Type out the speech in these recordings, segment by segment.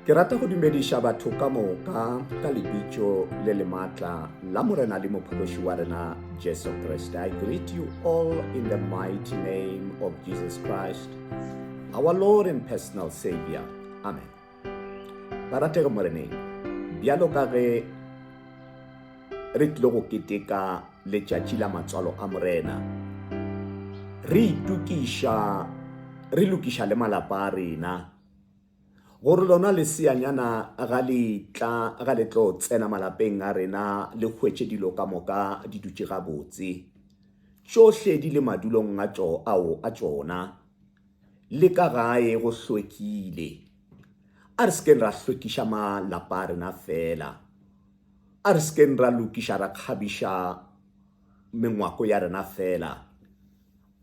Ke rata go dumedisha batho ka moka ka lebitso le le matla la morena le mophološi wa rena Jesu Christ. I greet you all in the mighty name of Jesus Christ, our Lord and personal Savior. Amen. Baratego moreneng, bjalo ka ge re tlile go keteka letšatši la matswalo a morena, re lokiša le malapa a rena gore lona leseanyana ga le tlo tsena malapeng a rena le hwetše dilo ka moka di dutše gabotse, tšohle di le madulong a tšona le ka gae go hlwekile. A re sekeng ra hlwekiša malapa a rena fela, a re sekeng ra lokiša ra kgabiša mengwako ya rena fela,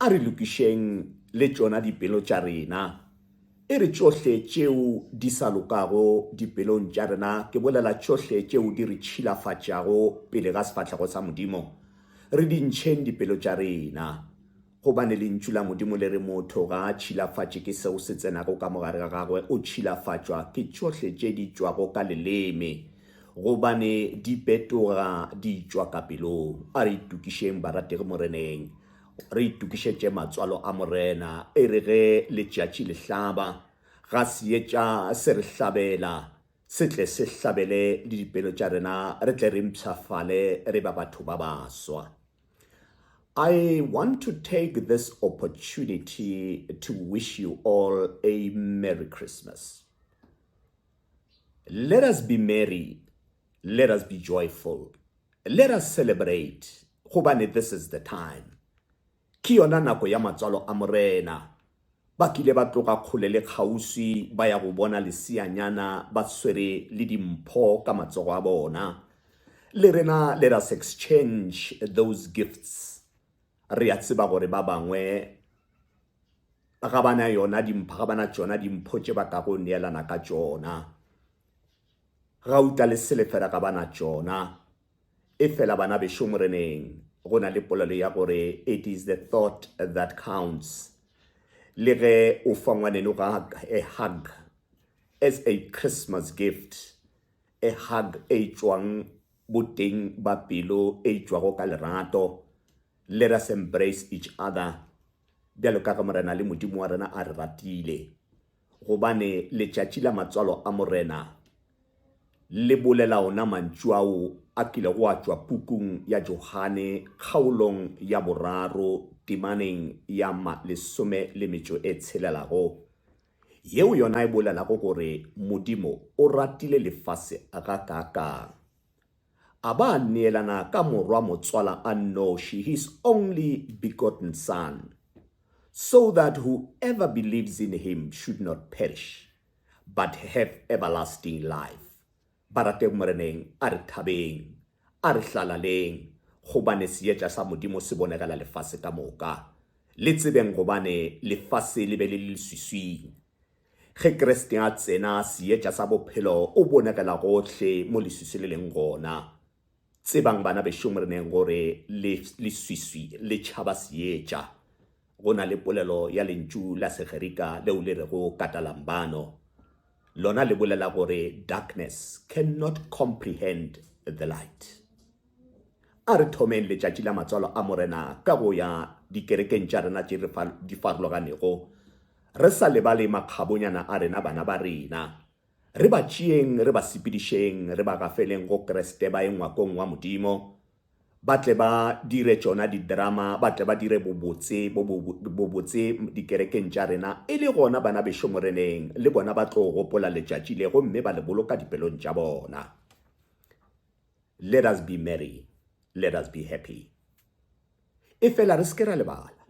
a re lokišeng le tšona dipelo tša rena. E re tšohle tšeo di sa lokago dipelong tša rena, ke bolela tšohle tšeo di re tšhilafatšago pele ga sefatlhego sa Modimo, re di ntšheng dipelo tša rena, gobane lentšu la Modimo le re motho ga a tšhilafatše ke seo se tsenago ka mogare ga gagwe, o tšhilafatšwa ke tšohle tše di tšwago ka leleme, gobane di petoga di tšwa ka pelong. A re itukišeng barategi moreneng, re itukišetše matswalo a morena, e re ge letšatši le hlaba ga seetša se re hlabela, se tle se hlabele le dipelo tša rena, re tle re mpšafale re ba batho ba baswa. I want to take this opportunity to wish you all a Merry Christmas. Let us be merry, let us be joyful, let us celebrate, gobane this is the time. Ke yona nako ya matswalo a morena, ba kile ba tloga kgole le kgauswi ba ya go bona leseanyana ba swere le dimpho ka matsogo a bona. Le rena, let us exchange those gifts. Re a tseba gore ba bangwe ga bana yona dimpho, ga bana tšona dimpho tše ba ka go neelana ka tšona, ga uta le selefela ga bana tšona. E fela bana bešo moreneng, go na le polelo ya gore it is the thought that counts. Le ge o fa ngwaneno a hug as a Christmas gift, a hug e tšwang boteng ba pelo, e tšwago ka lerato. Let us embrace each other, bjalo ka morena le Modimo wa rena a re ratile, gobane letšatši la matswalo a morena le bolela ona mantšu ao a kile go a tšwa pukung ya Johane kgaolong ya 3 temaneng ya 16, yeo yona e bolelago gore Modimo o ratile lefase a ga kakang, a ba neelana ka morwa motswala a nnoši, his only begotten son, so that whoever believes in him should not perish but have everlasting life. Barateng moreneng, a re thabeng, a re hlalалeng, gobane seetša sa Modimo se bonegela lefase ka moka. Le tsebeng gobane lefase le be le leswiswing. Ge Kriste a tsena, seetša sa bophelo o bonegela gohle mo leswiswi le leng gona. Tsebang bana bešo moreneng gore leswiswi le tšhaba seetša. Go na le polelo ya lentšu la Segerika leo le rego katalambano. Lona le bolela gore darkness cannot comprehend the light. A re thomeng letšatši la matswalo a morena ka go ya dikerekeng tša rena tše di farologanego, re sa lebale makgabonyana a rena bana ba rena, re ba tšeeng, re ba sepedišeng, re ba gafeleng go Kreste ba ye ngwakong wa Modimo, ba tle ba dire tšona didrama, ba tle ba dire bobotse dikerekeng tša rena, e le gona bana bešo moreneng le bona ba tlo gopola letšatši le gomme ba le boloka dipelong tša bona. Let us be merry, let us be happy. E fela re seke ra lebala,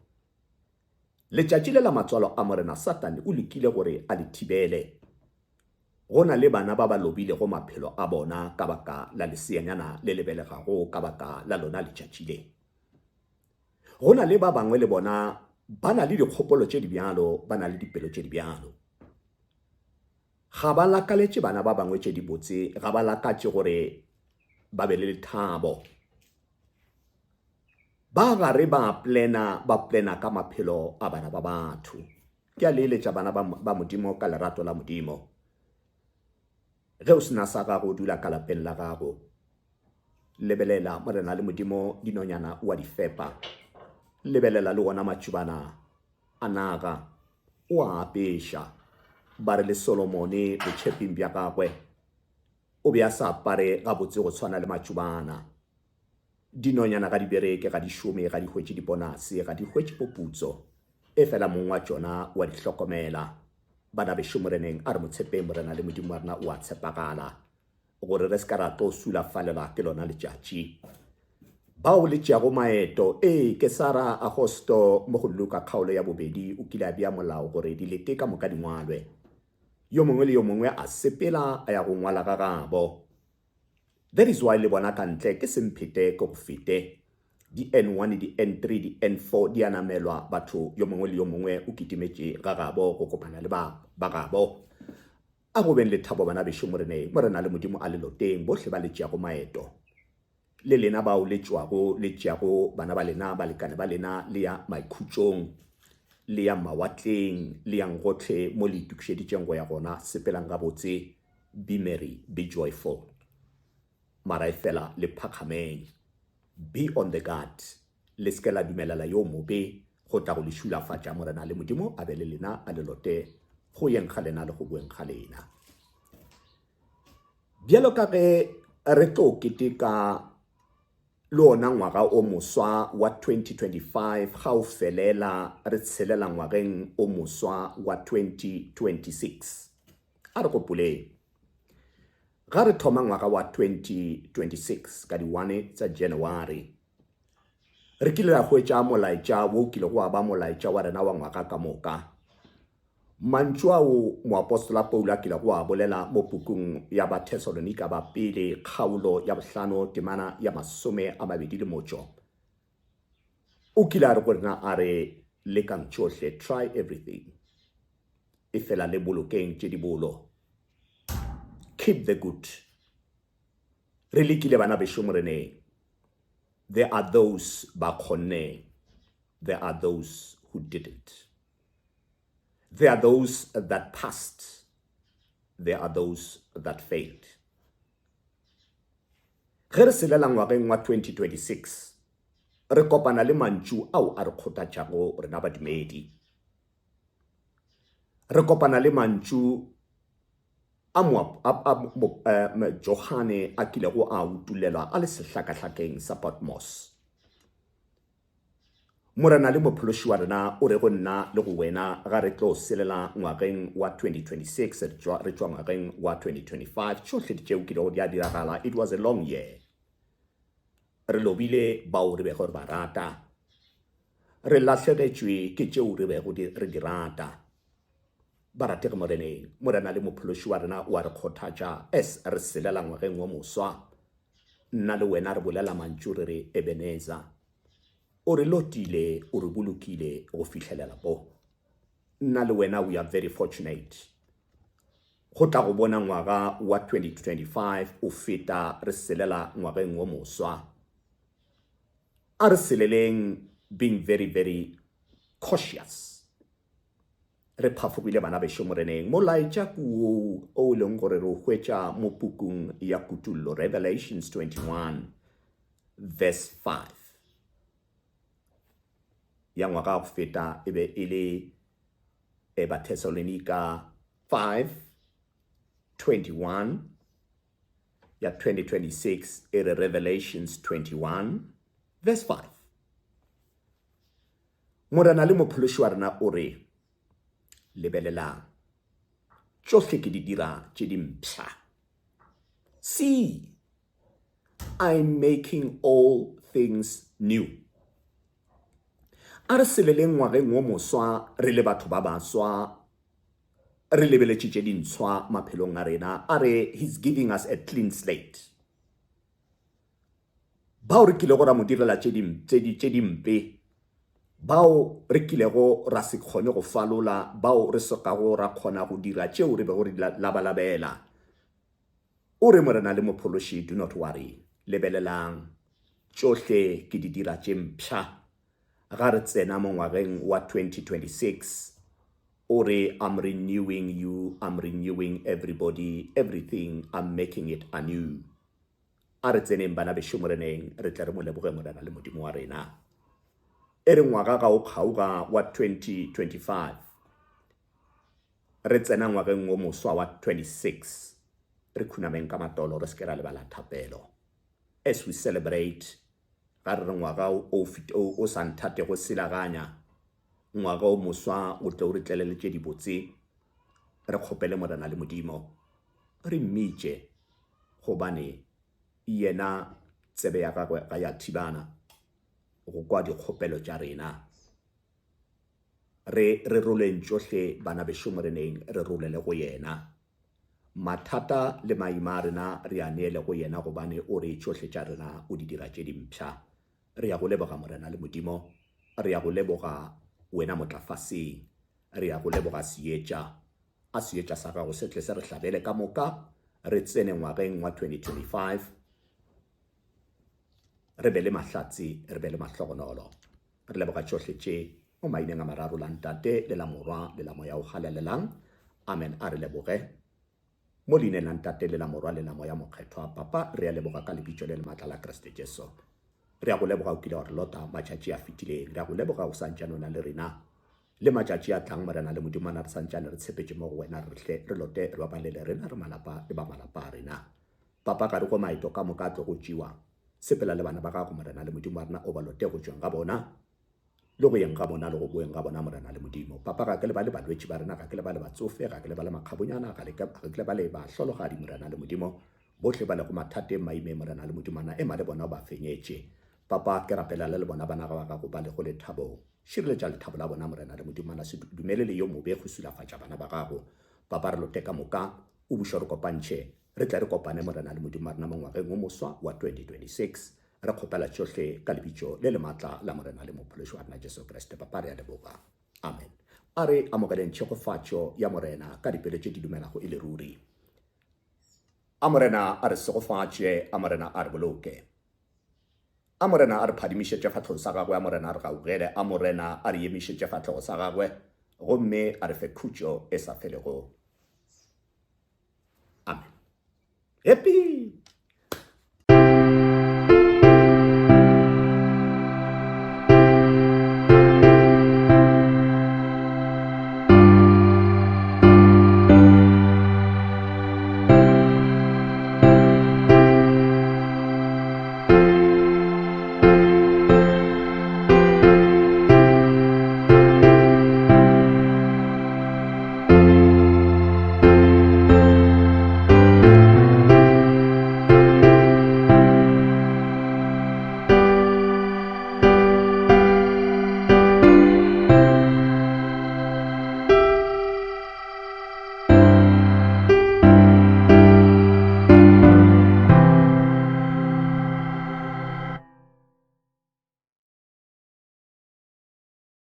letšatši le la matswalo a morena Satane o lekile gore a le thibele. Go na le bana ba ba lobile go maphelo a bona ka baka la leseanyana le lebelegago ka baka la lona letšatši le. Go na le ba bangwe le bona ba na le dikgopolo tše di bjalo, ba na le dipelo tše di bjalo. Ga ba lakaletše bana ba bangwe tše di botse, ga ba lakatše gore ba be le lethabo. Ba gare ba plena ka maphelo a bana ba batho. Ke a leletša bana ba Modimo ka lerato la Modimo. ge o sena sa gago dula ka lapeng la gago lebelela morena le modimo dinonyana wa di fepa lebelela le ona matšhubana a naga o a apesha ba re le Solomone botšheping bja gagwe o be a sa apare gabotse go tshwana le matšhubana dinonyana ga di bereke ga di šome ga di hwetše dibonase ga di hwetše poputso e fela mong wa tšona wa di hlokomela bana bešo moreneng a re motshepeng morena le modimo wa rena o a tshepagala gore re se ka ra tlo sula falela ke lona letšatši bao le tšeago maeto ke sa ra Agosto mo go Luka kgaolo ya bobedi o kile a bea molao gore dilete ka moka di ngwalwe yo mongwe le yo mongwe a sepela a ya go ngwala ga gabo. That is why le bona ka ntle ke semphete ke go fete di N1 di N3 di N4 di anamelwa batho yo mongwe le yo mongwe o kitimetše ga gabo go kopana le ba gabo a go beng le thabo bana bešo morena le modimo a leloteng bohle ba le tšeago maeto le lena bao le tšeago bana ba lena balekane ba lena le ya maikhutšong le ya mawatleng le yang gotlhe mo le itukišeditšeng go ya gona sepelang gabotse. Be merry, be joyful, mara fela le phakgameng, be on the guard, le se ke la dumelela yo mobe go tla go le šulafatša morena le modimo a be le lena a lelote go yeng ga lena le go boeng ga lena. Bjalo ka ge re tlo keteka le ona ngwaga o moswa wa 2025 ga o felela re tshelela ngwageng o moswa wa 2026 a re gopoleng ga re thoma ngwaga wa 2026 ka di 1 tsa January re kile ra hwetša molaetša wo kile go ba molaetša wa rena wa ngwaga ka moka mantšu ao moapostola Paulo a kile go a bolela mo pukung ya ba Thessalonika ba pele kgaolo ya bohlano temana ya 21 o kile a re gorena a re lekang tšohle, try everything e fela le bolokeng tše di bolo, keep the good. Re lekile bana bešo moreneng, there are those ba kgonneng, there are those who didn't. There are those that passed. There are those that failed. Ge re selela ngwageng wa 2026, re kopana le mantšu ao a re kgothatšago rena badumedi. Re kopana le mantšu a Johane a kilego a utulelwa a le sehlakahlakeng sa Patmos. Morena le mophološi wa rena o re go nna le go wena ga re tlo selela ngwageng wa 2026 re tšwa ngwageng wa 2025 tšohle tšeo kilego di a diragala. It was a long year. Re lobile bao re bego re ba rata, re lahlegetšwe ke tšeo re bego re di rata. Ba ratege moreneng, morena le mophološi wa rena o a re kgothatša as re selela ngwageng wa moswa. Nna le wena re bolela mantšu re re Ebenezer, o re lotile, o re bolokile go fihlelela po. Nna le wena we are very fortunate go tla go bona ngwaga wa 2025 o feta re selela ngwageng wa moswa. A re seleleng being very very cautious. Re phafogile bana bešo moreneng molaetša kuo o leng gore re o hwetša mo pukung ya kutullo Revelations 21 verse 5 ya ngwaga go feta e be e le ba Thessalonica 5:21 ya 2026 e re Revelations 21 verse 5. Morena le mophološi wa rena o re lebelelang tšohle ke di dira tše di mpšha. See, I'm making all things new. A re seleleng ngwageng wo moswa re le batho ba baswa, re lebeletše tše dintshwa maphelong a rena. A re he's giving us a clean slate. Bao re kile go ra mo direla tše dimpe, bao re kilego ra se kgone go falola, bao re sokago ra kgona go dira tšeo re bego re labalabela. O re morena le mophološi, do not worry, lebelelang tšohle ke di dira tše mpšha ga re tsena mo ngwageng wa 2026 Ore, I'm renewing you, I'm renewing everybody, everything, I'm making it anew. A re tseneng bana bešo moreneng re tle re mo leboge morena le modimo wa rena. E re ngwaga ka o kgauga wa 2025 re tsena ngwageng o moswa wa 26 re khunameng ka matolo re se ke ra lebala thapelo. As we celebrate ga re re ngwaga o sa nthate go selaganya ngwaga o moswa o tle o re tleleletse dibotse re kgopele morena le modimo re mmitše gobane yena tsebe ya gagwe ga ya thibana go kwa dikgopelo tša rena. Re roleng tšohle bana bešo moreneng re rolele go yena. Mathata le maima a rena re a neele go yena gobane o re tšohle tša rena o di dira tše dimpšha. Re ya go leboga morena le modimo, re ya go leboga wena motlafaseng, re ya go leboga seetša sa gago se tle se re hlabele ka moka re tsene ngwageng wa 2025 re be le mahlatse, re be le mahlogonolo. Re leboga tšohle tše mo maineng a mararo la ntate le la morwa le la moya o galelelang. Amen. A re leboge mo leineng la ntate le la morwa le la moya mokgethwa. Papa, re a leboga ka lebitšo le le maatla la Kriste Jesu. Re a go leboga o kile wa re lota matšatši a fetileng. Re a go leboga o santšane o na le rena le matšatši a tlang morena le modimana re santšane re tshepetše mo go wena re lote re babalele rena re malapa le ba malapa a rena. Papa, ka re go maeto ka moka a tlo go tšewa sepela le bana ba gago morena le modimo wa rena o ba lote go tšweng ga bona le go yeng ga bona le go boeng ga bona morena le modimo. Papa, ga ke le ba le balwetši ba rena, ga ke le ba le batsofe, ga ke le ba le makgabonyana, ga ke le ba le bahlologadi morena le modimo bohle ba le go mathateng maime morena le modimana ema le bona o ba fenyetše. Papa, ke rapela le bona bana ga ba gago ba le go lethabong, šireletša lethabo la bona morena le modimana, se dumele le yo mobe go sulafatša bana ba gago. Papa, re lote ka moka o buša re kopantšhe re tle re kopane morena le modimo wa rena mo ngwageng o moswa wa 2026 re kgopela tšohle ka lebitšo le le maatla la morena le mophološi wa rena Jesu Kriste. Papa, re a leboga. Amen. A re amogeleng tšhegofatšo ya morena ka dipelo tše di dumelago e le ruri. A morena a re segofatše, a morena a re boloke, a morena a re phadimišetše fatlhego sa gagwe, a morena a re gaugele, a morena a re emišetše fatlhego sa gagwe, gomme a re fe khutšo e sa felego. Amen. Happy